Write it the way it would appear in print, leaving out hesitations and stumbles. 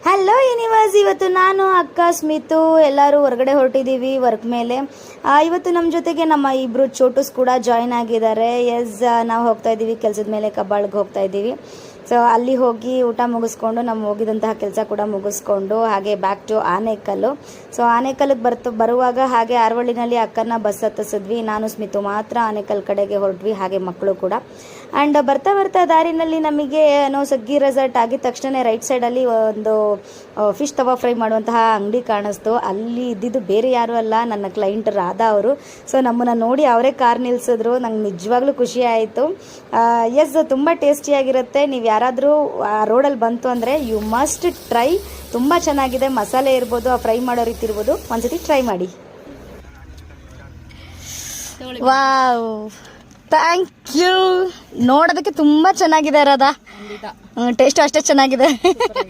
Hello universe, ಇವತ್ತು ನಾನು ಅಕ್ಕ ಸ್ಮಿತು ಎಲ್ಲರೂ ಹೊರಗಡೆ ಹೊರಟಿದ್ದೀವಿ ವರ್ಕ್ ಮೇಲೆ. ಇವತ್ತು ನಮ್ಮ ಜೊತೆಗೆ ನಮ್ಮ ಇಬ್ಬರು ಚೋಟುಸ್ ಕೂಡ ಜಾಯಿನ್ ಆಗಿದ್ದಾರೆ. ನಾವು ಹೋಗ್ತಾ ಇದ್ದೀವಿ ಕೆಲಸದ ಮೇಲೆ, ಕಬ್ಬಾಳ್ಗೆ ಹೋಗ್ತಾ ಇದ್ದೀವಿ. ಸೊ ಅಲ್ಲಿ ಹೋಗಿ ಊಟ ಮುಗಿಸ್ಕೊಂಡು ನಮ್ಮ ಹೋಗಿದಂತಹ ಕೆಲಸ ಕೂಡ ಮುಗಿಸ್ಕೊಂಡು ಹಾಗೆ ಬ್ಯಾಕ್ ಟು ಆನೇಕಲ್ಲು. ಸೊ ಆನೇಕಲ್ಗೆ ಬರುವಾಗ ಹಾಗೆ ಆರವಳ್ಳಿನಲ್ಲಿ ಅಕ್ಕನ ಬಸ್ ಹತ್ತಿಸಿದ್ವಿ. ನಾನು ಸ್ಮಿತು ಮಾತ್ರ ಆನೇಕಲ್ ಕಡೆಗೆ ಹೊರಟ್ವಿ, ಹಾಗೆ ಮಕ್ಕಳು ಕೂಡ. ಆ್ಯಂಡ್ ಬರ್ತಾ ದಾರಿನಲ್ಲಿ ನಮಗೆ ಸಗ್ಗಿ ರೆಸಾರ್ಟ್ ಆಗಿದ ತಕ್ಷಣ ರೈಟ್ ಸೈಡಲ್ಲಿ ಒಂದು ಫಿಶ್ ತವಾ ಫ್ರೈ ಮಾಡುವಂತಹ ಅಂಗಡಿ ಕಾಣಿಸ್ತು. ಅಲ್ಲಿ ಇದ್ದಿದ್ದು ಬೇರೆ ಯಾರೂ ಅಲ್ಲ, ನನ್ನ ಕ್ಲೈಂಟ್ ರಾಧಾ ಅವರು. ಸೊ ನಮ್ಮನ್ನು ನೋಡಿ ಅವರೇ ಕಾರ್ ನಿಲ್ಲಿಸಿದ್ರು. ನಂಗೆ ನಿಜವಾಗ್ಲೂ ಖುಷಿ ಆಯಿತು. ತುಂಬ ಟೇಸ್ಟಿಯಾಗಿರುತ್ತೆ. ನೀವು ಯಾರಾದರೂ ರೋಡಲ್ಲಿ ಬಂತು ಅಂದರೆ ಯು ಮಸ್ಟ್ ಟ್ರೈ. ತುಂಬ ಚೆನ್ನಾಗಿದೆ. ಮಸಾಲೆ ಇರ್ಬೋದು, ಆ ಫ್ರೈ ಮಾಡೋ ರೀತಿ ಇರ್ಬೋದು, ಒಂದ್ಸತಿ ಟ್ರೈ ಮಾಡಿ. Wow, thank you. ನೋಡೋದಕ್ಕೆ ತುಂಬ ಚೆನ್ನಾಗಿದೆ ರಾಧಾ. ಟೇಸ್ಟು ಅಷ್ಟೇ ಚೆನ್ನಾಗಿದೆ.